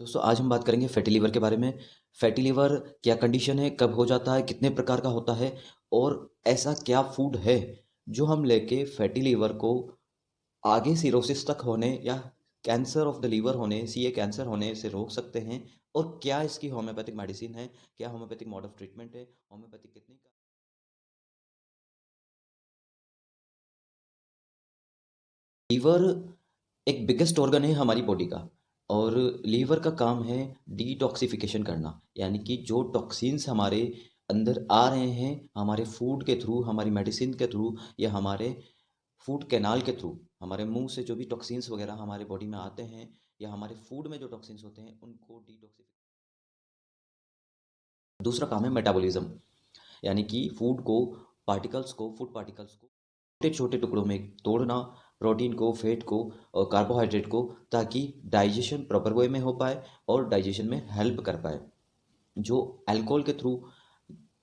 दोस्तों आज हम बात करेंगे फैटी लीवर के बारे में। फैटी लीवर क्या कंडीशन है, कब हो जाता है, कितने प्रकार का होता है और ऐसा क्या फूड है जो हम लेके फैटी लीवर को आगे सिरोसिस तक होने या कैंसर ऑफ द लीवर होने सीए कैंसर होने से रोक सकते हैं। और क्या इसकी होम्योपैथिक मेडिसिन है, क्या होम्योपैथिक मोड ऑफ ट्रीटमेंट है, होम्योपैथिक कितनी का। लीवर एक बिगेस्ट ऑर्गन है हमारी बॉडी का। और लीवर का काम है डिटॉक्सिफिकेशन करना, यानी कि जो टॉक्सिन्स हमारे अंदर आ रहे हैं हमारे फूड के थ्रू, हमारी मेडिसिन के थ्रू या हमारे फूड कैनाल के थ्रू, हमारे मुंह से जो भी टॉक्सिन्स वगैरह हमारे बॉडी में आते हैं या हमारे फूड में जो टॉक्सिन्स होते हैं उनको डिटॉक्सिफिक। दूसरा काम है मेटाबॉलिज्म, यानी कि फूड पार्टिकल्स को छोटे छोटे टुकड़ों में तोड़ना, प्रोटीन को, फैट को और कार्बोहाइड्रेट को, ताकि डाइजेशन प्रॉपर वे में हो पाए और डाइजेशन में हेल्प कर पाए। जो अल्कोहल के थ्रू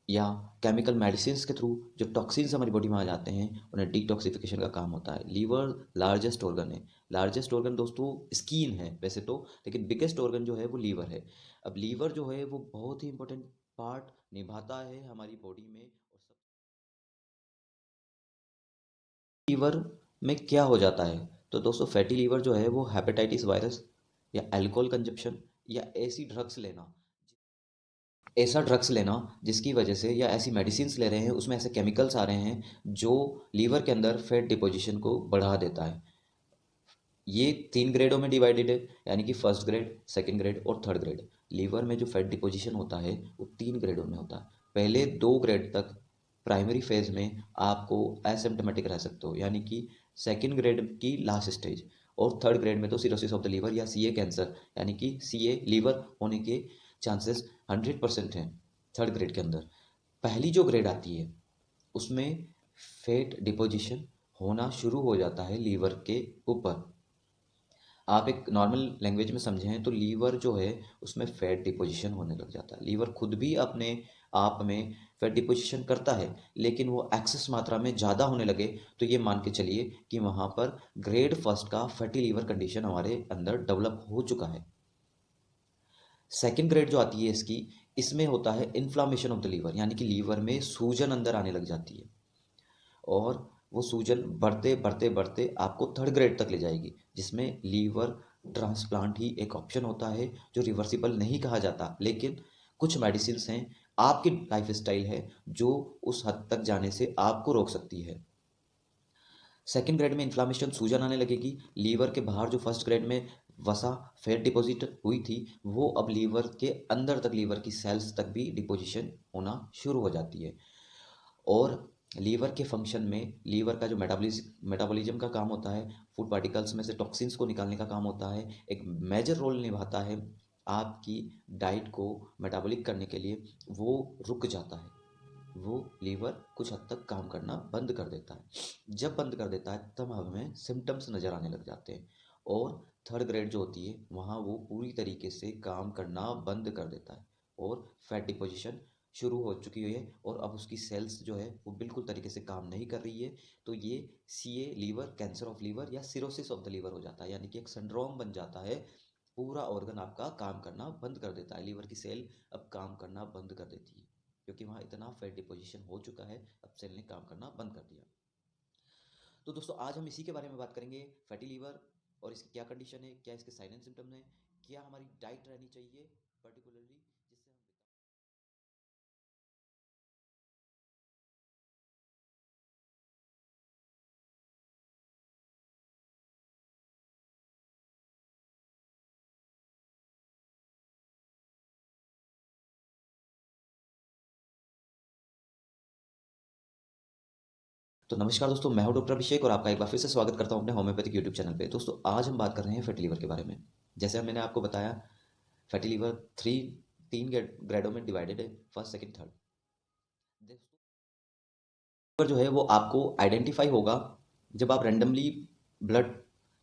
या केमिकल मेडिसिन्स के थ्रू जो टॉक्सिन्स हमारी बॉडी में आ जाते हैं उन्हें डिटॉक्सिफिकेशन का काम होता है। लीवर लार्जेस्ट ऑर्गन है। लार्जेस्ट ऑर्गन दोस्तों स्किन है वैसे तो, लेकिन बिगेस्ट ऑर्गन जो है वो लीवर है। अब लीवर जो है वो बहुत ही इंपॉर्टेंट पार्ट निभाता है हमारी बॉडी में। और सब लीवर में क्या हो जाता है, तो दोस्तों फैटी लीवर जो है वो हेपेटाइटिस वायरस या अल्कोहल कंजप्शन या ऐसा ड्रग्स लेना जिसकी वजह से, या ऐसी मेडिसिन्स ले रहे हैं उसमें ऐसे केमिकल्स आ रहे हैं जो लीवर के अंदर फैट डिपोजिशन को बढ़ा देता है। ये 3 ग्रेडों में डिवाइडेड है, यानी कि फर्स्ट ग्रेड, सेकंड ग्रेड और थर्ड ग्रेड। लीवर में जो फैट डिपोजिशन होता है वो 3 ग्रेडों में होता है। पहले 2 ग्रेड तक प्राइमरी फेज में आपको एसिम्प्टोमेटिक रह सकते हो, यानी कि सेकंड ग्रेड की लास्ट स्टेज। और थर्ड ग्रेड में तो सिरोसिस ऑफ द लीवर या सीए कैंसर, यानी कि सीए लीवर होने के चांसेस 100% हैं थर्ड ग्रेड के अंदर। पहली जो ग्रेड आती है उसमें फैट डिपोजिशन होना शुरू हो जाता है लीवर के ऊपर। आप एक नॉर्मल लैंग्वेज में समझें तो लीवर जो है उसमें फैट डिपोजिशन होने लग जाता है। लीवर खुद भी अपने आप में फैट डिपोजिशन करता है, लेकिन वो एक्सेस मात्रा में ज़्यादा होने लगे तो ये मान के चलिए कि वहाँ पर ग्रेड फर्स्ट का फैटी लीवर कंडीशन हमारे अंदर डेवलप हो चुका है। सेकेंड ग्रेड जो आती है इसकी, इसमें होता है इन्फ्लामेशन ऑफ द लीवर, यानी कि लीवर में सूजन अंदर आने लग जाती है। और वो सूजन बढ़ते बढ़ते बढ़ते आपको थर्ड ग्रेड तक ले जाएगी, जिसमें लीवर ट्रांसप्लांट ही एक ऑप्शन होता है जो रिवर्सिबल नहीं कहा जाता, लेकिन कुछ मेडिसिन्स हैं, आपकी लाइफ स्टाइल है जो उस हद तक जाने से आपको रोक सकती है। सेकेंड ग्रेड में इन्फ्लामेशन, सूजन आने लगेगी। लीवर के बाहर जो फर्स्ट ग्रेड में वसा फैट डिपॉजिट हुई थी वो अब लीवर के अंदर तक, लीवर की सेल्स तक भी डिपोजिशन होना शुरू हो जाती है। और लीवर के फंक्शन में लीवर का जो मेटाबॉलिज्म का काम होता है, फूड पार्टिकल्स में से टॉक्सिन्स को निकालने का काम होता है, एक मेजर रोल निभाता है आपकी डाइट को मेटाबॉलिक करने के लिए, वो रुक जाता है। वो लीवर कुछ हद तक काम करना बंद कर देता है। जब बंद कर देता है तब हमें सिम्टम्स नज़र आने लग जाते हैं। और थर्ड ग्रेड जो होती है वहाँ वो पूरी तरीके से काम करना बंद कर देता है और फैट डिपोजिशन शुरू हो चुकी हुई है और अब उसकी सेल्स जो है वो बिल्कुल तरीके से काम नहीं कर रही है। तो ये CA liver, cancer of liver या सिरोसिस ऑफ द लीवर हो जाता है, यानी कि एक सिंड्रोम बन जाता है। पूरा ऑर्गन आपका काम करना बंद कर देता है, लीवर की सेल अब काम करना बंद कर देती है, क्योंकि वहाँ इतना फैट डिपोजिशन हो चुका है, अब सेल ने काम करना बंद कर दिया। तो दोस्तों आज हम इसी के बारे में बात करेंगे, फैटी लीवर और इसकी क्या कंडीशन है, क्या इसके साइन एंड सिम्टम्स हैं, क्या हमारी डाइट रहनी चाहिए पर्टिकुलरली जिससे हम। तो नमस्कार दोस्तों, मैं हूं डॉक्टर अभिषेक और आपका एक बार फिर से स्वागत करता हूं अपने होम्योपैथिक यूट्यूब चैनल पे। दोस्तों आज हम बात कर रहे हैं फैटी लीवर के बारे में। जैसे मैंने आपको बताया, फैटी लीवर तीन ग्रेडों में डिवाइडेड है, फर्स्ट सेकंड थर्ड। दोस्तों लीवर जो है वो आपको आइडेंटिफाई होगा जब आप रेंडमली ब्लड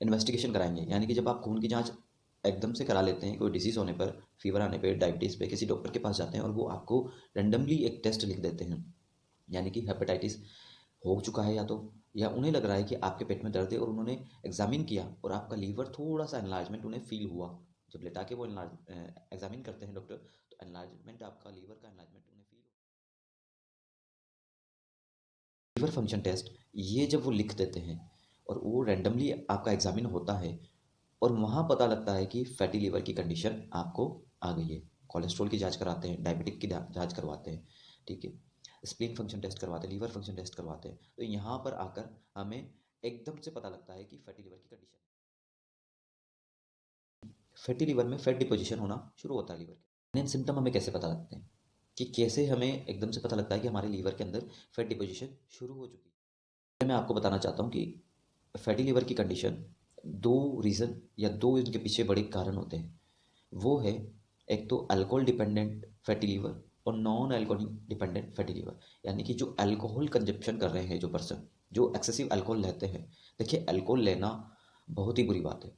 इन्वेस्टिगेशन कराएंगे, यानी कि जब आप खून की जांच एकदम से करा लेते हैं कोई डिसीज़ होने पर, फीवर आने पर, डायबिटीज़ पे किसी डॉक्टर के पास जाते हैं और वो आपको रेंडमली एक टेस्ट लिख देते हैं, यानी कि हेपेटाइटिस हो चुका है या तो, या उन्हें लग रहा है कि आपके पेट में दर्द है और उन्होंने एग्जामिन किया और आपका लीवर थोड़ा सा एनलार्जमेंट उन्हें फील हुआ, जब लेटा के वो एग्जामिन करते हैं डॉक्टर, तो एनलार्जमेंट, आपका लीवर का एनलार्जमेंट उन्हें फील। लीवर फंक्शन टेस्ट, ये जब वो लिख देते हैं और वो रैंडमली आपका एग्जामिन होता है और वहाँ पता लगता है कि फैटी लीवर की कंडीशन आपको आ गई है। कोलेस्ट्रॉल की जांच कराते हैं, डायबिटिक की जांच करवाते हैं, ठीक है, स्प्लीन फंक्शन टेस्ट करवाते हैं, लीवर फंक्शन टेस्ट करवाते हैं, तो यहाँ पर आकर हमें एकदम से पता लगता है कि फैटी लीवर की कंडीशन है। फैटी लीवर में फैट डिपोजिशन होना शुरू होता है लीवर के। मेन सिम्टम हमें कैसे पता लगते हैं, कि कैसे हमें एकदम से पता लगता है कि हमारे लीवर के अंदर फैट डिपोजिशन शुरू हो चुकी है। मैं आपको बताना चाहता हूँ कि फैटी लीवर की कंडीशन, दो रीज़न या दो इनके पीछे बड़े कारण होते हैं। वो है, एक तो अल्कोहल डिपेंडेंट फैटी लीवर और non alcoholic dependent fatty liver. यानी कि जो अल्कोहल कंजप्शन कर रहे हैं, जो पर्सन जो एक्सेसिव अल्कोहल लेते हैं, देखिए अल्कोहल लेना बहुत ही बुरी बात है।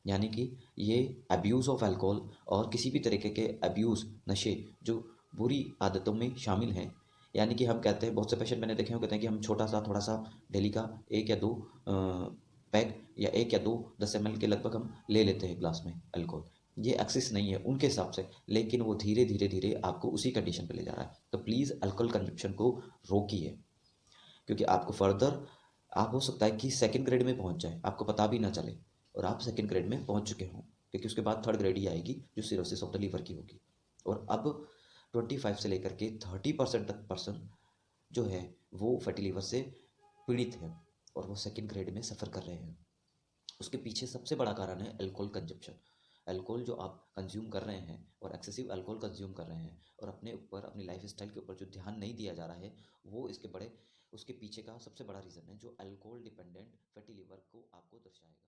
यानी कि ये अब्यूज़ ऑफ अल्कोहल और किसी भी तरीके के अब्यूज़, नशे जो बुरी आदतों में शामिल हैं। यानी कि हम कहते हैं, बहुत से पेशेंट मैंने देखे हैं, कहते हैं कि हम छोटा सा थोड़ा सा डेली का एक या दो पैग या एक या दो 10 ml के लगभग हम ले लेते हैं ग्लास में अल्कोहल। ये एक्सेस नहीं है उनके हिसाब से, लेकिन वो धीरे धीरे धीरे आपको उसी कंडीशन पे ले जा रहा है। तो प्लीज़ अल्कोहल कंजप्शन को रोकिए, क्योंकि आपको फर्दर, आप हो सकता है कि सेकंड ग्रेड में पहुंच जाए, आपको पता भी ना चले और आप सेकंड ग्रेड में पहुंच चुके हों, क्योंकि उसके बाद थर्ड ग्रेड ही आएगी जो सिरोसिस ऑफ द लीवर की होगी। और अब 25 से लेकर के 30% तक पर्सन जो है वो फैटी लीवर से पीड़ित है और वो सेकंड ग्रेड में सफ़र कर रहे हैं। उसके पीछे सबसे बड़ा कारण है अल्कोहल कंजप्शन। अल्कोहल जो आप कंज्यूम कर रहे हैं और एक्सेसिव अल्कोहल कंज्यूम कर रहे हैं और अपने ऊपर, अपनी लाइफ स्टाइल के ऊपर जो ध्यान नहीं दिया जा रहा है, वो इसके बड़े, उसके पीछे का सबसे बड़ा रीज़न है, जो अल्कोहल डिपेंडेंट फैटी लिवर को आपको दर्शाएगा।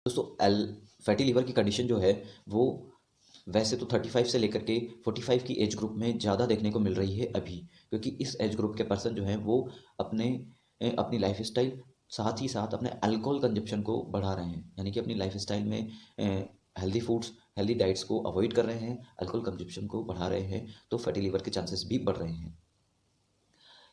दोस्तों, एल फैटी लिवर की कंडीशन जो है वो वैसे तो 35 से लेकर के 45 की एज ग्रुप में ज़्यादा देखने को मिल रही है अभी, क्योंकि इस एज ग्रुप के पर्सन जो हैं वो अपने अपनी लाइफ स्टाइल, साथ ही साथ अपने अल्कोहल कंजप्शन को बढ़ा रहे हैं। यानी कि अपनी लाइफ स्टाइल में हेल्दी फूड्स, हेल्दी डाइट्स को अवॉइड कर रहे हैं, अल्कोहल कंजप्शन को बढ़ा रहे हैं, तो फैटी लिवर के चांसेस भी बढ़ रहे हैं।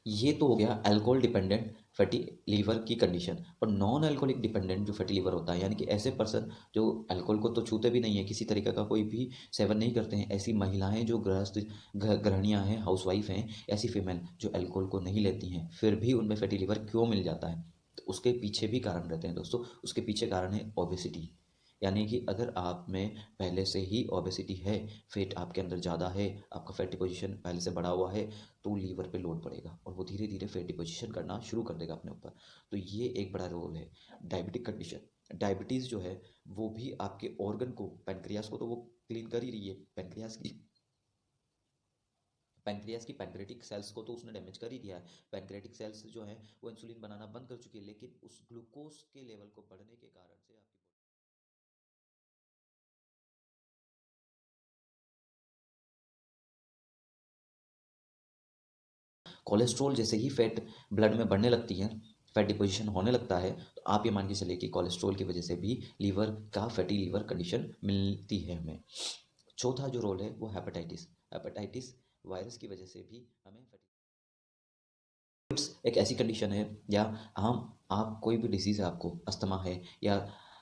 ये तो हो गया अल्कोहल डिपेंडेंट फैटी लीवर की कंडीशन। और नॉन अल्कोहलिक डिपेंडेंट जो फैटी लीवर होता है, यानी कि ऐसे पर्सन जो अल्कोहल को तो छूते भी नहीं है, किसी तरीके का कोई भी सेवन नहीं करते हैं, ऐसी महिलाएं जो गृहस्थ गृहिणियाँ हैं, हाउसवाइफ हैं, ऐसी फीमेल जो अल्कोहल को नहीं लेती हैं, फिर भी उनमें फैटी लीवर क्यों मिल जाता है, तो उसके पीछे भी कारण रहते हैं दोस्तों। उसके पीछे कारण है ओबेसिटी। यानी कि अगर आप में पहले से ही ओबेसिटी है, फैट आपके अंदर ज़्यादा है, आपका फैट डिपोजिशन पहले से बढ़ा हुआ है, तो लीवर पे लोड पड़ेगा और वो धीरे धीरे फैट डिपोजिशन करना शुरू कर देगा अपने ऊपर। तो ये एक बड़ा रोल है। डायबिटिक कंडीशन, डायबिटीज़ जो है वो भी आपके ऑर्गन को, पैनक्रियास को तो वो क्लीन कर ही रही है, पैनक्रियास की पैनक्रेटिक सेल्स को तो उसने डैमेज कर ही दिया है। पैनक्रेटिक सेल्स जो है वो इंसुलिन बनाना बंद कर चुकी है, लेकिन उस ग्लूकोज के लेवल को बढ़ने के कारण से आपकी कोलेस्ट्रॉल जैसे ही फैट ब्लड में बढ़ने लगती है, फैट डिपोजिशन होने लगता है, तो आप ये मान के चलिए कि कोलेस्ट्रॉल की वजह से भी लीवर का, फैटी लीवर कंडीशन मिलती है हमें। चौथा जो रोल है वो हेपेटाइटिस। हेपेटाइटिस वायरस की वजह से भी हमें फैटी, एक ऐसी कंडीशन है, या हम, आप कोई भी डिसीज़ है, आपको अस्थमा है या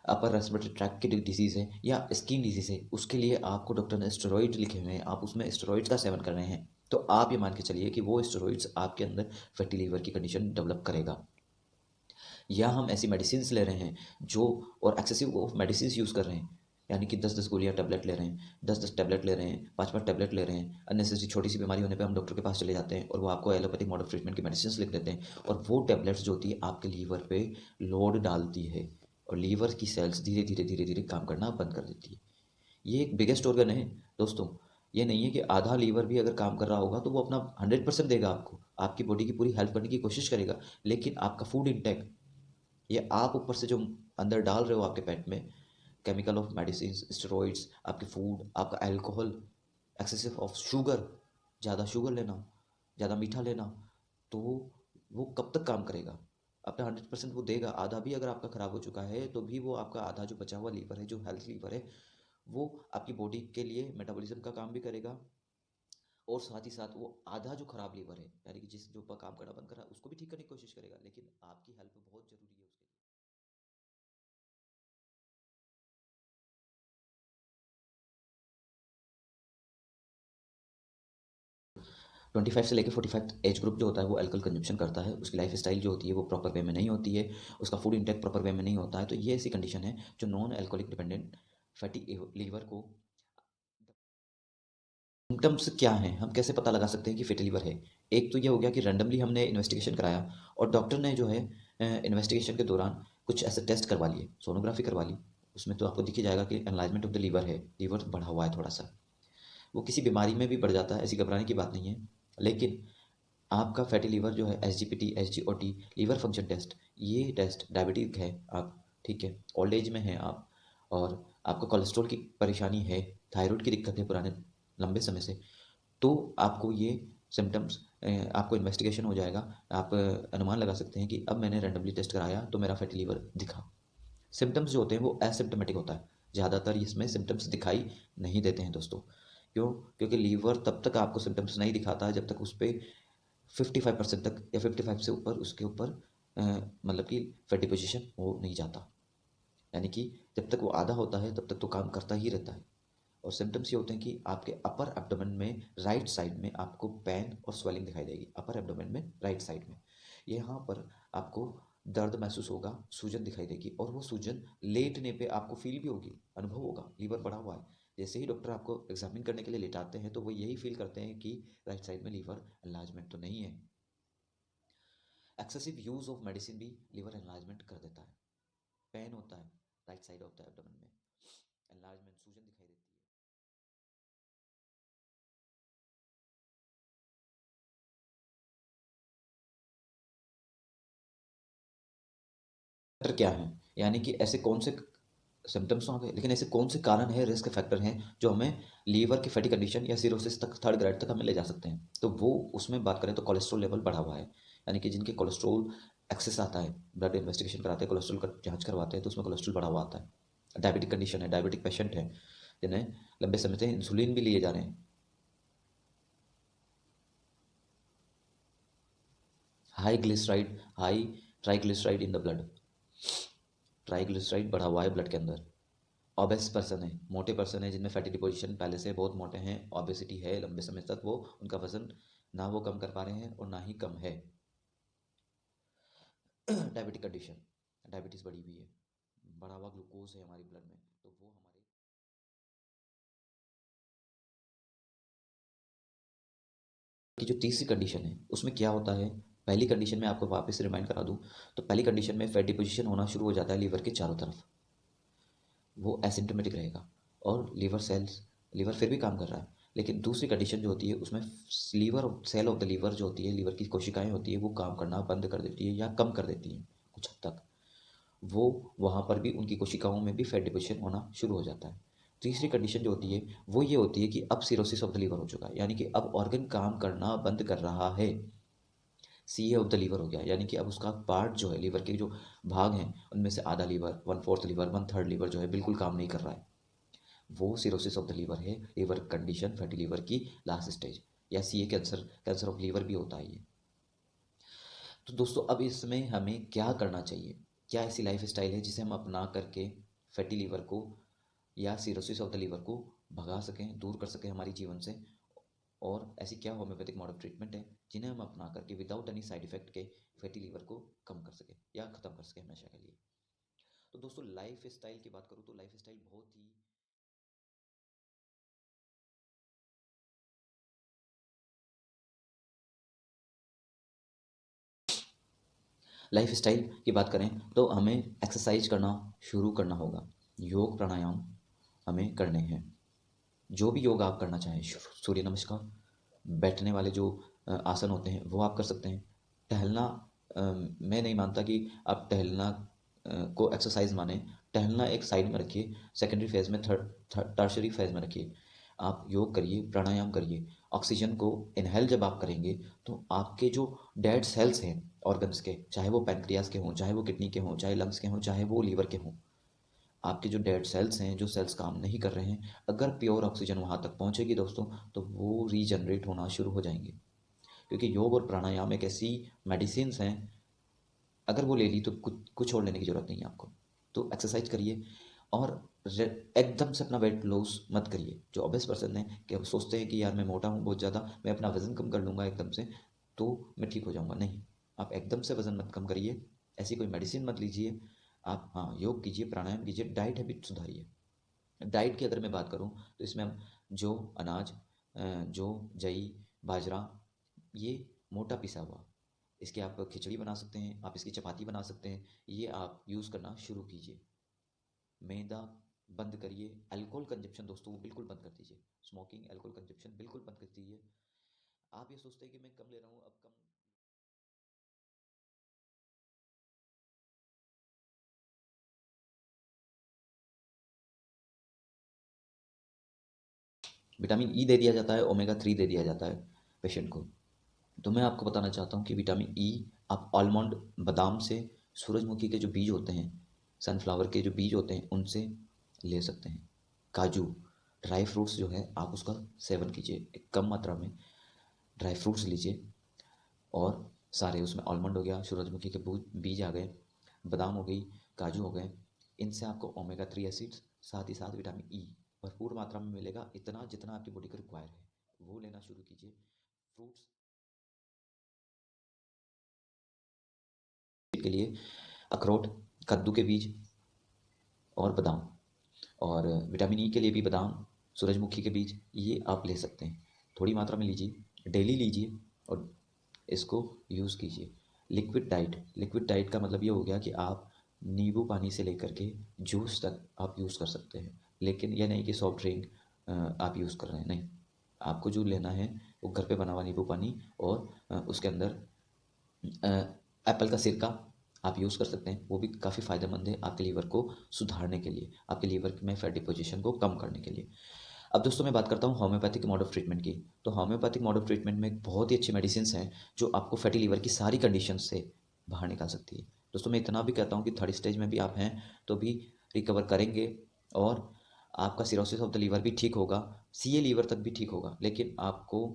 अपर रेस्पिरेटरी ट्रैक्ट की डिसीज़ है या स्किन डिजीज़ है, उसके लिए आपको डॉक्टर ने स्टेरॉइड लिखे हुए हैं, आप उसमें स्टेरॉइड्स का सेवन कर रहे हैं, तो आप ये मान के चलिए कि वो स्टेरॉइड्स आपके अंदर फैटी लीवर की कंडीशन डेवलप करेगा। या हम ऐसी मेडिसिन ले रहे हैं जो, और एक्सेसिव ऑफ मेडिसिन यूज़ कर रहे हैं, यानी कि 10-10 गोलियाँ टैबलेट ले रहे हैं, 10-10 टैबलेट ले रहे हैं, 5-5 टैबलेट ले रहे हैं, अननेसेसरी छोटी सी बीमारी होने पे हम डॉक्टर के पास चले जाते हैं और वो आपको एलोपैथिक मोड ऑफ ट्रीटमेंट की मेडिसिन लिख देते हैं, और वो टैबलेट्स जो होती है आपके लीवर पे लोड डालती है और लीवर की सेल्स धीरे धीरे धीरे धीरे काम करना बंद कर देती है। ये एक बिगेस्ट ऑर्गन है दोस्तों। ये नहीं है कि आधा लीवर भी अगर काम कर रहा होगा तो वो अपना 100% देगा आपको, आपकी बॉडी की पूरी हेल्प करने की कोशिश करेगा, लेकिन आपका फूड इंटेक, ये आप ऊपर से जो अंदर डाल रहे हो आपके पेट में, केमिकल ऑफ मेडिसिन, स्टेरॉइड्स, आपके फूड, आपका अल्कोहल, एक्सेसिव ऑफ शुगर, ज़्यादा शुगर लेना, ज़्यादा मीठा लेना, तो वो कब तक काम करेगा? अपना 100% वो देगा। आधा भी अगर आपका ख़राब हो चुका है तो भी वो आपका आधा जो बचा हुआ लीवर है, जो हेल्थ लीवर है, वो आपकी बॉडी के लिए मेटाबॉलिज्म का काम भी करेगा और साथ ही साथ वो आधा जो खराब लीवर है, यानी कि जिस जो काम करना बंद कर रहा है, उसको भी ठीक करने की कोशिश करेगा, लेकिन आपकी हेल्प बहुत ज़रूरी है उसके लिए। 25 से लेकर 45 एज ग्रुप जो होता है वो अल्कोहल कंजप्शन करता है, उसकी लाइफ स्टाइल जो होती है वो प्रॉपर वे में नहीं होती है, उसका फूड इंटेक प्रॉपर वे में नहीं होता है, तो ये ऐसी कंडीशन है जो non alcoholic dependent fatty liver को। सिम्टम्स क्या हैं, हम कैसे पता लगा सकते हैं कि फैटी लीवर है? एक तो ये हो गया कि रैंडमली हमने इन्वेस्टिगेशन कराया और डॉक्टर ने जो है इन्वेस्टिगेशन के दौरान कुछ ऐसे टेस्ट करवा लिए, सोनोग्राफी करवा ली, उसमें तो आपको दिख ही जाएगा कि एनलार्जमेंट ऑफ द लीवर है, लीवर बढ़ा हुआ है थोड़ा सा। वो किसी बीमारी में भी बढ़ जाता है, ऐसी घबराने की बात नहीं है, लेकिन आपका फैटी लीवर जो है SGPT, SGOT, liver function test, ये टेस्ट डायबिटिक है आप, ठीक है, ओल्ड एज में हैं आप, और आपको कोलेस्ट्रॉल की परेशानी है, थायराइड की दिक्कत है पुराने लंबे समय से, तो आपको ये सिम्टम्स, आपको इन्वेस्टिगेशन हो जाएगा, आप अनुमान लगा सकते हैं कि अब मैंने रैंडमली टेस्ट कराया तो मेरा फैटी लीवर दिखा। सिम्टम्स जो होते हैं वो एसिम्टोमेटिक होता है, ज़्यादातर इसमें सिम्टम्स दिखाई नहीं देते हैं दोस्तों। क्यों? क्योंकि लीवर तब तक आपको सिम्टम्स नहीं दिखाता है जब तक उस पर 55% तक या 55 से ऊपर उसके ऊपर मतलब कि फैट डिपोजिशन हो नहीं जाता, यानी कि जब तक वो आधा होता है तब तक तो काम करता ही रहता है। और सिम्टम्स ये होते हैं कि आपके अपर एब्डोमेन में राइट साइड में आपको पेन और स्वेलिंग दिखाई देगी, अपर एब्डोमेन में राइट साइड में, यहाँ पर आपको दर्द महसूस होगा, सूजन दिखाई देगी, और वो सूजन लेटने पे आपको फील भी होगी, अनुभव होगा, लीवर बढ़ा हुआ है। जैसे ही डॉक्टर आपको एग्जामिन करने के लिए लेटाते हैं तो वो यही फील करते हैं कि राइट साइड में लीवर एनलार्जमेंट तो नहीं है। एक्सेसिव यूज ऑफ मेडिसिन भी लीवर एनलार्जमेंट कर देता है। पेन होता है right side of the abdomen में, एनलार्जमेंट, सूजन दिखाई देती है। फैक्टर क्या है, यानी कि ऐसे कौन से सिम्टम्स तो आ गए, लेकिन ऐसे कौन से कारण है, रिस्क फैक्टर हैं जो हमें लीवर की फैटी कंडीशन या सिरोसिस तक, थर्ड ग्रेड तक हमें ले जा सकते हैं। तो वो उसमें बात करें तो कोलेस्ट्रॉल लेवल बढ़ा हुआ है, यानी कि जिनके कोलेस्ट्रॉल एक्सेस आता है, ब्लड इन्वेस्टिगेशन कराते हैं, कोलेस्ट्रॉल का जांच करवाते हैं तो उसमें कोलेस्ट्रॉल बढ़ा हुआ आता है। डायबिटिक कंडीशन है, डायबिटिक पेशेंट है जिन्हें लंबे समय से इंसुलिन भी लिए जा रहे हैं। High glyceride, high triglyceride in the blood, triglyceride बढ़ा हुआ है ब्लड के अंदर। ओबेस पर्सन है, मोटे पर्सन है जिनमें फैटी डिपोजिशन पहले से बहुत मोटे हैं, ओबेसिटी है लंबे समय तक, वो उनका वजन ना वो कम कर पा रहे हैं और ना ही कम है। डायबिटिक कंडीशन, डायबिटीज़ बढ़ी हुई है, बढ़ा हुआ ग्लूकोज है हमारी ब्लड में, तो वो हमारे की जो तीसरी कंडीशन है उसमें क्या होता है। पहली कंडीशन में आपको वापस से रिमाइंड करा दूं, तो पहली कंडीशन में फैट डिपोजिशन होना शुरू हो जाता है लीवर के चारों तरफ, वो एसिम्टोमेटिक रहेगा और लीवर सेल्स, लीवर फिर भी काम कर रहा है। लेकिन दूसरी कंडीशन जो होती है उसमें liver, cell of the liver जो होती है, लीवर की कोशिकाएं होती है, वो काम करना बंद कर देती है या कम कर देती हैं कुछ हद तक, वो वहाँ पर भी उनकी कोशिकाओं में भी फैट डिपोजिशन होना शुरू हो जाता है। तीसरी कंडीशन जो होती है वो ये होती है कि अब सिरोसिस ऑफ द लीवर हो चुका है, यानी कि अब ऑर्गन काम करना बंद कर रहा है, सी ए ऑफ द लीवर हो गया, यानी कि अब उसका पार्ट जो है, लीवर के जो भाग हैं उनमें से आधा liver, one fourth liver, one third liver जो है बिल्कुल काम नहीं कर रहा है, वो सिरोसिस ऑफ द लीवर है, लीवर कंडीशन, फैटी लीवर की लास्ट स्टेज, या C A cancer, cancer of liver भी होता है ये। तो दोस्तों अब इसमें हमें क्या करना चाहिए, क्या ऐसी लाइफ स्टाइल है जिसे हम अपना करके फैटी लीवर को या सिरोसिस ऑफ द लीवर को भगा सकें, दूर कर सकें हमारी जीवन से, और ऐसी क्या होम्योपैथिक मॉडल ट्रीटमेंट है जिन्हें हम अपना करके विदाउट एनी साइड इफेक्ट के फैटी लीवर को कम कर सकें या ख़त्म कर सकें हमेशा के लिए। तो दोस्तों लाइफ स्टाइल की बात करूँ तो लाइफ स्टाइल बहुत ही, लाइफ स्टाइल की बात करें तो हमें एक्सरसाइज करना शुरू करना होगा, योग प्राणायाम हमें करने हैं, जो भी योग आप करना चाहें, सूर्य नमस्कार, बैठने वाले जो आसन होते हैं वो आप कर सकते हैं। टहलना, मैं नहीं मानता कि आप टहलना को एक्सरसाइज माने, टहलना एक साइड में रखिए, सेकेंडरी फेज में, थर्ड टर्शरी फेज में रखिए। आप योग करिए, प्राणायाम करिए, ऑक्सीजन को इनहेल जब आप करेंगे तो आपके जो डेड सेल्स हैं ऑर्गन्स के, चाहे वो पैनक्रियाज के हों, चाहे वो किडनी के हों, चाहे लंग्स के हों, चाहे वो लीवर के हों, आपके जो डेड सेल्स हैं, जो सेल्स काम नहीं कर रहे हैं, अगर प्योर ऑक्सीजन वहाँ तक पहुँचेगी दोस्तों, तो वो रीजनरेट होना शुरू हो जाएंगे। क्योंकि योग और प्राणायाम एक ऐसी मेडिसिन्स हैं, अगर वो ले ली तो कुछ कुछ और लेने की ज़रूरत नहीं है आपको। तो एक्सरसाइज करिए और एकदम से अपना वेट लॉस मत करिए। जो ऑब्वियस पर्सन है कि अब सोचते हैं कि यार मैं मोटा हूँ बहुत ज़्यादा, मैं अपना वज़न कम कर लूँगा एकदम से तो मैं ठीक हो जाऊँगा। नहीं, आप एकदम से वज़न मत कम करिए, ऐसी कोई मेडिसिन मत लीजिए। आप हाँ, योग कीजिए, प्राणायाम कीजिए, डाइट हैबिट सुधारिए। डाइट की अगर मैं बात करूँ तो इसमें हम जौ, अनाज, जौ, जई, बाजरा, ये मोटा पिसा हुआ, इसकी आप खिचड़ी बना सकते हैं, आप इसकी चपाती बना सकते हैं, ये आप यूज़ करना शुरू कीजिए। मैदा बंद करिए। अल्कोहल कंजप्शन दोस्तों वो बिल्कुल बंद कर दीजिए। स्मोकिंग, अल्कोहल कंजप्शन बिल्कुल बंद कर दीजिए। आप ये सोचते हैं कि मैं कम ले रहा हूँ, अब कम। विटामिन ई दे दिया जाता है, ओमेगा 3 दे दिया जाता है पेशेंट को। तो मैं आपको बताना चाहता हूँ कि विटामिन ई आप आलमंड, बादाम से, सूरजमुखी के जो बीज होते हैं, सनफ्लावर के जो बीज होते हैं उनसे ले सकते हैं। काजू, ड्राई फ्रूट्स जो है आप उसका सेवन कीजिए एक कम मात्रा में। ड्राई फ्रूट्स लीजिए और सारे उसमें आलमंड हो गया, सूरजमुखी के बीज आ गए, बादाम हो गई, काजू हो गए, इनसे आपको ओमेगा 3 एसिड्स, साथ ही साथ विटामिन ई भरपूर मात्रा में मिलेगा। इतना जितना आपकी बॉडी को रिक्वायर है वो लेना शुरू कीजिए। फ्रूट्स के लिए अखरोट, कद्दू के बीज और बादाम, और विटामिन ई के लिए भी बादाम, सूरजमुखी के बीज, ये आप ले सकते हैं। थोड़ी मात्रा में लीजिए, डेली लीजिए और इसको यूज़ कीजिए। लिक्विड डाइट का मतलब ये हो गया कि आप नींबू पानी से लेकर के जूस तक आप यूज़ कर सकते हैं। लेकिन यह नहीं कि सॉफ्ट ड्रिंक आप यूज़ कर रहे हैं, नहीं। आपको जो लेना है वो घर पे बना हुआ नींबू पानी और उसके अंदर एप्पल का सिरका आप यूज़ कर सकते हैं। वो भी काफ़ी फ़ायदेमंद है आपके लीवर को सुधारने के लिए, आपके लीवर में फैट डिपोजिशन को कम करने के लिए। अब दोस्तों मैं बात करता हूँ होम्योपैथिक मोड ऑफ ट्रीटमेंट की। तो होम्योपैथिक मोड ऑफ ट्रीटमेंट में बहुत ही अच्छी मेडिसिन्स हैं जो आपको फैटी लीवर की सारी कंडीशन से बाहर निकाल सकती है। दोस्तों मैं इतना भी कहता हूँ कि थर्ड स्टेज में भी आप हैं तो भी रिकवर करेंगे और आपका सिरोसिस ऑफ द लीवर भी ठीक होगा, सीए लीवर तक भी ठीक होगा। लेकिन आपको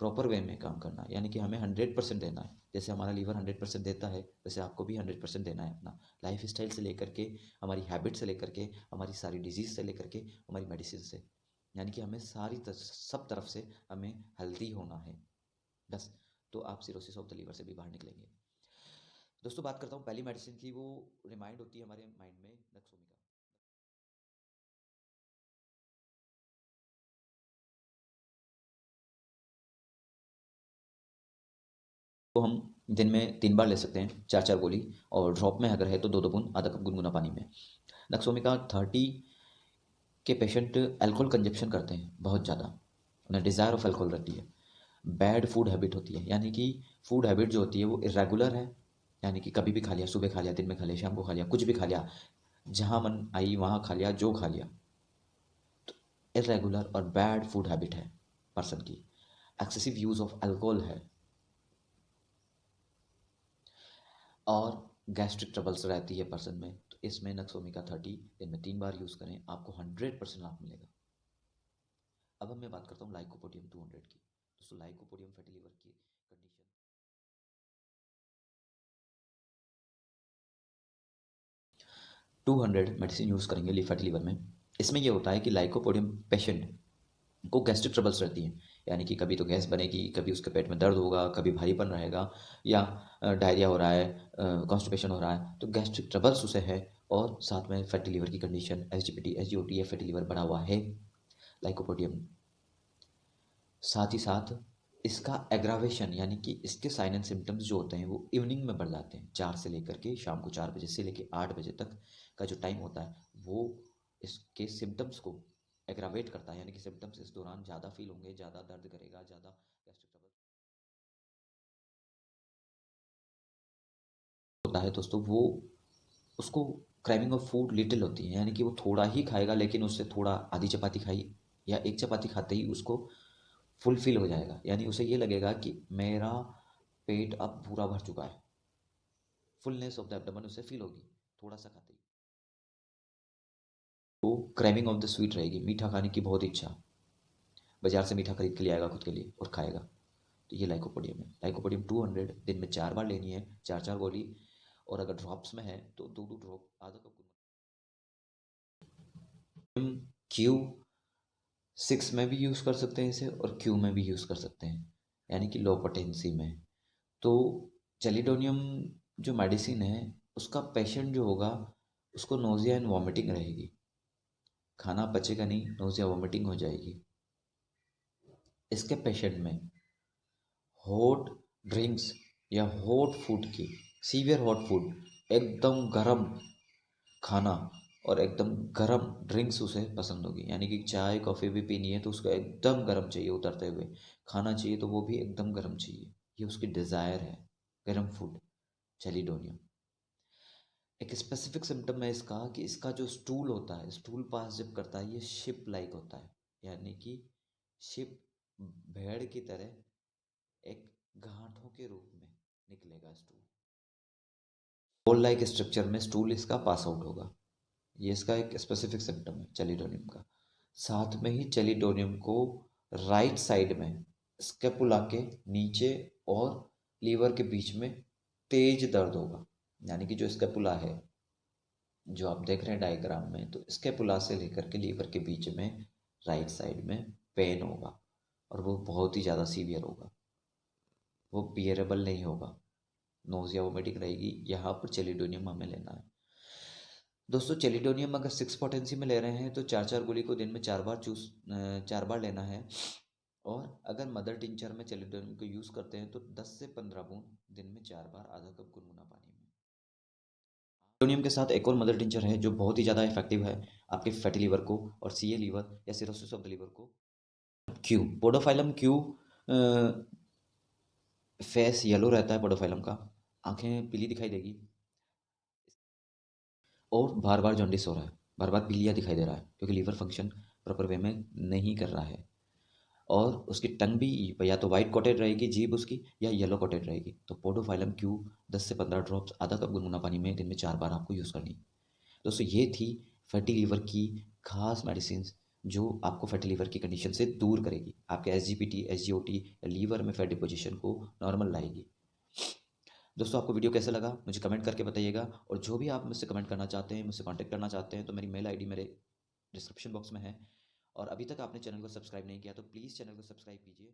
प्रॉपर वे में काम करना है, यानी कि हमें 100% देना है। जैसे हमारा लीवर 100% देता है वैसे आपको भी 100% देना है अपना। लाइफ स्टाइल से लेकर के, हमारी हैबिट से लेकर के, हमारी सारी डिजीज़ से लेकर के, हमारी मेडिसिन से, यानी कि हमें सब तरफ से हमें हेल्दी होना है बस। तो आप सिरोसिस ऑफ द लीवर से भी बाहर निकलेंगे। दोस्तों बात करता हूँ पहली मेडिसिन की, वो रिमाइंड होती है हमारे माइंड में नक्सोमिका। तो हम दिन में 3 बार ले सकते हैं, 4 4 गोली, और ड्रॉप में अगर है तो 2 2 बूंद आधा कप गुनगुना पानी में। नक्सोमिका 30 के पेशेंट अल्कोहल कंजप्शन करते हैं बहुत ज़्यादा, उन्हें डिज़ायर ऑफ अल्कोहल रहती है। बैड फूड हैबिट होती है, यानी कि फूड हैबिट जो होती है वो इरेगुलर है, यानी कि कभी भी खा लिया, सुबह खा लिया, दिन में खा लिया, शाम को खा लिया, कुछ भी खा लिया, जहाँ मन आई वहाँ खा लिया, जो खा लिया। इरेगुलर और बैड फूड हैबिट है पर्सन की। एक्सेसिव यूज़ ऑफ अल्कोहल है और गैस्ट्रिक ट्रबल्स रहती है पर्सन में। तो इसमें नक्सोमिका 30 दिन में 3 बार यूज़ करें, आपको 100% लाभ मिलेगा। अब मैं बात करता हूँ लाइकोपोडियम 200 की। दोस्तों लाइकोपोडियम फैटी लिवर की कंडीशन 200 मेडिसिन यूज़ करेंगे फैटी लिवर में। इसमें ये होता है कि लाइकोपोडियम पेशेंट को गैस्ट्रिक ट्रबल्स रहती हैं, यानी कि कभी तो गैस बनेगी, कभी उसके पेट में दर्द होगा, कभी भारीपन रहेगा, या डायरिया हो रहा है, कॉन्स्टिपेशन हो रहा है, तो गैस्ट्रिक ट्रबल्स उसे है। और साथ में फैटी लिवर की कंडीशन एसजीपीटी, एसजीओटी या फैटी लिवर बना हुआ है लाइकोपोडियम। साथ ही साथ इसका एग्रावेशन, यानी कि इसके साइन एंड सिम्टम्स जो होते हैं वो इवनिंग में बढ़ जाते हैं। 4 से लेकर के शाम को 4 बजे से लेकर 8 बजे तक का जो टाइम होता है वो इसके सिम्टम्स को एग्रावेट करता है, यानी कि सिम्टम्स इस दौरान ज़्यादा फील होंगे, ज़्यादा दर्द करेगा, ज़्यादा गैस्ट्रिक ट्रबल होता है दोस्तों। वो उसको क्राइविंग ऑफ फूड लिटिल होती है, यानी कि वो थोड़ा ही खाएगा लेकिन उससे थोड़ा आधी चपाती खाई या एक चपाती खाते ही उसको फुलफिल हो जाएगा, यानी उसे ये लगेगा कि मेरा पेट अब पूरा भर चुका है। फुलनेस ऑफ द एब्डोमेन उसे फील होगी थोड़ा सा खाते ही। वो क्रेविंग ऑफ द स्वीट रहेगी, मीठा खाने की बहुत इच्छा, बाजार से मीठा खरीद के ले आएगा खुद के लिए और खाएगा। तो ये लाइकोपोडियम है। लाइकोपोडियम 200 दिन में 4 बार लेनी है, 4 4 गोली। और अगर ड्रॉप्स में है तो 2 2 ड्रॉप आधा कप। क्यू 6 में भी यूज़ कर सकते हैं इसे, और क्यू में भी यूज़ कर सकते हैं, यानी कि लो पोटेंसी में। तो चेलिडोनियम जो मेडिसिन है, उसका पेशेंट जो होगा उसको नोज़िया एंड वॉमिटिंग रहेगी, खाना पचेगा नहीं, नोज़िया वॉमिटिंग हो जाएगी। इसके पेशेंट में हॉट ड्रिंक्स या हॉट फूड की, सीवियर हॉट फूड, एकदम गरम खाना और एकदम गरम ड्रिंक्स उसे पसंद होगी, यानी कि चाय कॉफ़ी भी पीनी है तो उसको एकदम गरम चाहिए, उतरते हुए खाना चाहिए तो वो भी एकदम गरम चाहिए। ये उसकी डिज़ायर है, गरम फूड, चेलिडोनियम। एक स्पेसिफिक सिम्टम है इसका कि इसका जो स्टूल होता है, स्टूल पास जब करता है ये शिप लाइक होता है, यानी कि शिप, भेड़ की तरह एक गांठों के रूप में निकलेगा स्टूल। बॉल लाइक स्ट्रक्चर में स्टूल इसका पास आउट होगा। ये इसका एक स्पेसिफिक सिम्टम है चेलिडोनियम का। साथ में ही चेलिडोनियम को राइट साइड में स्केपुला के नीचे और लीवर के बीच में तेज दर्द होगा, यानी कि जो स्केपुला है जो आप देख रहे हैं डायग्राम में, तो स्केपुला से लेकर के लीवर के बीच में राइट साइड में पेन होगा, और वो बहुत ही ज़्यादा सीवियर होगा, वो बियरेबल नहीं होगा, नोजिया वोमिटिंग रहेगी। यहाँ पर चेलिडोनियम हमें लेना है। दोस्तों चेलिडोनियम अगर 6 पोटेंसी में ले रहे हैं तो 4 4 गोली को दिन में 4 बार लेना है। और अगर मदर टिंचर में चेलिडोनियम को यूज़ करते हैं तो 10 से 15 बूंद दिन में 4 बार, आधा कप गुनगुना पानी में। चेलिडोनियम के साथ एक और मदर टिंचर है जो बहुत ही ज़्यादा इफेक्टिव है आपके फैटी लीवर को और सीए लीवर या सिरोसिस ऑफ द लीवर को। Q, podophyllum Q, face yellow रहता है पोडोफाइलम का, आंखें पीली दिखाई देगी, और बार बार जॉन्डिस हो रहा है, बार बार पीलिया दिखाई दे रहा है क्योंकि लीवर फंक्शन प्रॉपर वे में नहीं कर रहा है। और उसकी टंग भी या तो वाइट कोटेड रहेगी जीभ उसकी, या येलो कोटेड रहेगी। तो पोडोफाइलम क्यू 10 से 15 ड्रॉप्स, आधा कप गुनगुना पानी में दिन में 4 बार आपको यूज़ करनी। दोस्तों ये थी फैटी लीवर की खास मेडिसिन जो आपको फैटी लीवर की कंडीशन से दूर करेगी, आपके एसजीपीटी एसजीओटी या लीवर में फैट डिपोजिशन को नॉर्मल लाएगी। दोस्तों आपको वीडियो कैसा लगा मुझे कमेंट करके बताइएगा, और जो भी आप मुझसे कमेंट करना चाहते हैं, मुझसे कांटेक्ट करना चाहते हैं, तो मेरी मेल आईडी मेरे डिस्क्रिप्शन बॉक्स में है। और अभी तक आपने चैनल को सब्सक्राइब नहीं किया तो प्लीज़ चैनल को सब्सक्राइब कीजिए।